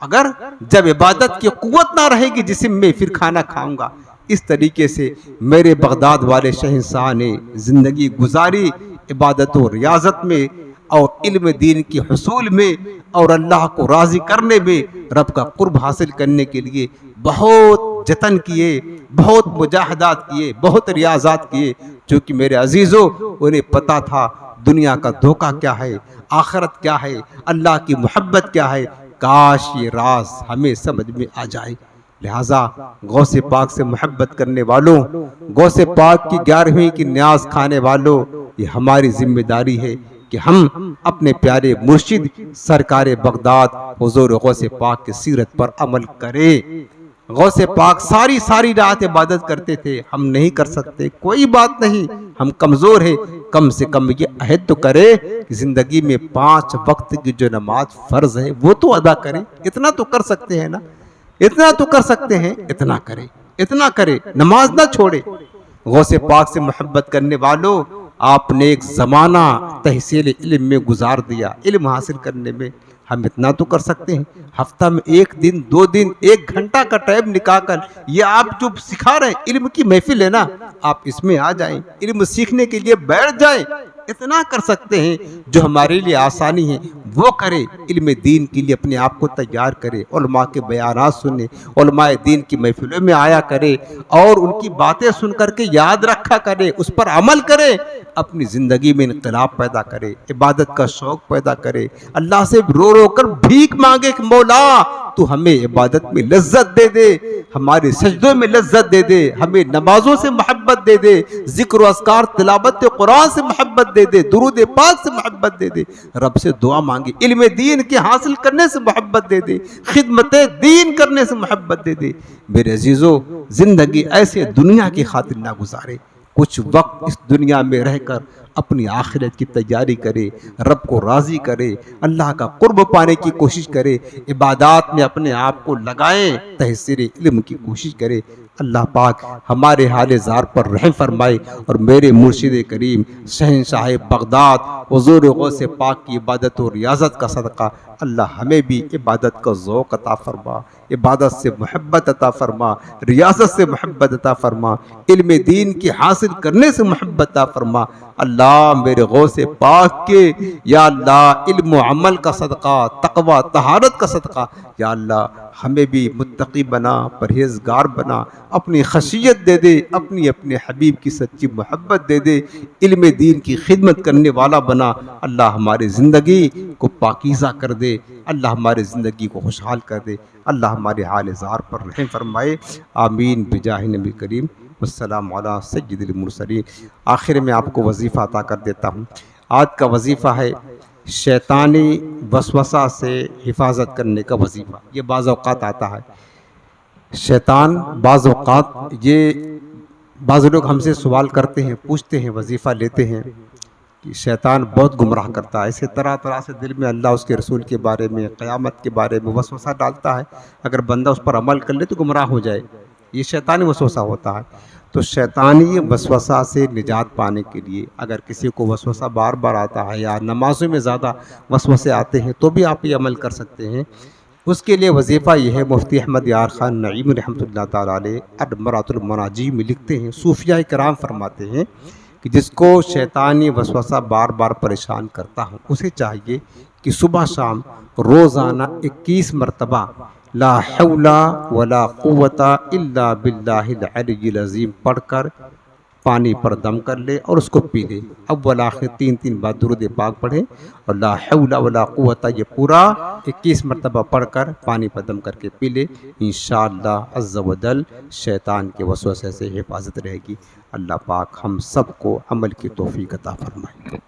अगर जब इबादत की कुव्वत ना रहेगी जिस्म में फिर खाना खाऊंगा। इस तरीके से मेरे बगदाद वाले शहंशाह ने जिंदगी गुजारी इबादत और रियाजत में और इल्म दीन की हुसूल में और अल्लाह को राजी करने में, रब का कुर्ब हासिल करने के लिए बहुत जतन किए, बहुत मुजाहदात किए, बहुत रियाजात किए। क्योंकि मेरे अजीजों उन्हें पता था दुनिया का धोखा क्या है, आखिरत क्या है, अल्लाह की मोहब्बत क्या है। काश ये राज हमें समझ में आ जाए। लिहाजा गौसे पाक से मोहब्बत करने वालों, गौसे पाक की 11वीं की न्याज खाने वालों, ये हमारी जिम्मेदारी है कि हम अपने प्यारे मुर्शिद सरकार बगदाद हुजूर गौसे पाक की सीरत पर अमल करें। गौसे पाक सारी रात इबादत करते थे, हम नहीं कर सकते, कोई बात नहीं, हम कमजोर हैं, कम से कम ये अहद तो करे कि जिंदगी में 5 वक्त की जो नमाज फर्ज है वो तो अदा करें। इतना तो कर सकते हैं ना, इतना तो कर सकते हैं, इतना करे, नमाज ना छोड़े। गौसे पाक से मोहब्बत करने वालों, आपने एक जमाना तहसील इल्म में गुजार दिया, इल्म हासिल करने में। हम इतना तो कर सकते हैं, हफ्ता में 1 दिन 2 दिन 1 घंटा का टाइम निकालकर, ये आप जो सिखा रहे हैं इल्म की महफिल है ना, आप इसमें आ जाएं, इल्म सीखने के लिए बैठ जाएं। इतना कर सकते हैं, जो हमारे लिए आसानी है वो करें। इल्म दीन के लिए अपने आप को तैयार करें, उलमा के बयानात सुने, उलमाए दीन की महफिलों में आया करे और उनकी बातें सुन करके याद रखा करे, उस पर अमल करें। अपनी ज़िंदगी में इनकलाब पैदा करे, इबादत का शौक़ पैदा करे, अल्लाह से रो रो कर भीख मांगे कि मौला तू हमें इबादत में लज्जत दे दे, हमारे सजदों में लज्जत दे दे, हमें नमाजों से मोहब्बत दे दे, जिक्र अस्कार तिलावत कुरान से मोहब्बत दे दे, दुरूद पाक से मोहब्बत दे दे। रब से दुआ मांगे, इल्म दीन के हासिल करने से मोहब्बत दे दे, खिदमत दीन करने से मोहब्बत दे दे। मेरे अजीज़ों, ज़िंदगी ऐसे दुनिया की खातिर ना गुजारे, कुछ वक्त इस दुनिया में रहकर अपनी आखिरत की तैयारी करे, रब को राज़ी करे, अल्लाह का कुर्ब पाने की कोशिश करे, इबादत में अपने आप को लगाएं, तहसीर इल्म की कोशिश करे। अल्लाह पाक हमारे हाल ज़ार पर रहम फरमाए और मेरे मुर्शिद करीम शहंशाह बगदाद हुज़ूर गौसे पाक की इबादत और रियाज़त का सदका अल्लाह हमें भी इबादत का ज़ौक़ अता फरमा, इबादत से मोहब्बत अता फरमा, रियाज़त से मोहब्बत अता फरमा, इल्म दीन की हासिल करने से मोहब्बत अता फरमा। अल्लाह मेरे गौसे पाक के या अल्लाह इल्म व अमल का सदका, तक़वा तहारत का सदका या अल्लाह हमें भी मुत्तकी बना, परहेज़गार बना, अपनी खशियत दे दे, अपने हबीब की सच्ची मोहब्बत दे दे, इल्म दीन की खिदमत करने वाला बना। अल्लाह हमारी ज़िंदगी को पाकीज़ा कर दे, अल्लाह हमारी ज़िंदगी को खुशहाल कर दे, अल्लाह हमारे हाल ज़ार पर रहम फरमाए। आमीन बिजाह नबी करीम वस्सलाम अला सय्यिदिल मुरसलीन। आखिर में आपको वजीफ़ा अता कर देता हूँ। आज का वजीफ़ा है शैतानी वसवसा से हिफाजत करने का वजीफ़ा। ये बाज़ औक़ात आता है, शैतान बाज़ औक़ात ये बाज़ लोग हमसे सवाल करते हैं, पूछते हैं, वजीफ़ा लेते हैं कि शैतान बहुत गुमराह करता है, ऐसे तरह तरह से दिल में अल्लाह उसके रसूल के बारे में, क़यामत के बारे में वसवसा डालता है। अगर बंदा उस पर अमल कर ले तो गुमराह हो जाए, ये शैतानी वसवसा होता है। तो शैतानी वसवसा से निजात पाने के लिए अगर किसी को वसवसा बार बार आता है या नमाज़ों में ज़्यादा वसवसे आते हैं तो भी आप ये अमल कर सकते हैं। उसके लिए वजीफ़ा यह है, मुफ्ती अहमद यार ख़ान नईम रहमतुल्लाह ताला अलैह अदमरातुल मनाजी में लिखते हैं, सूफिया कराम फरमाते हैं कि जिसको शैतानी वसवसा बार बार परेशान करता हो उसे चाहिए कि सुबह शाम रोज़ाना 21 मरतबा ला हौला वला कुव्वता इल्ला बिल्लाहिल अलिय्यिल अज़ीम पढ़कर पानी पर दम कर ले और उसको पी ले। अव्वल आखिर 3 बार दुरूद पाक पढ़े और ला हौला वला कुव्वता ये पूरा 21 मरतबा पढ़कर पानी पर दम करके पी ले। इंशाअल्लाह अज़्ज़ा व जल शैतान के वसवसे से हिफाजत रहेगी। अल्लाह पाक हम सबको अमल की तौफ़ीक़ अता फरमाए।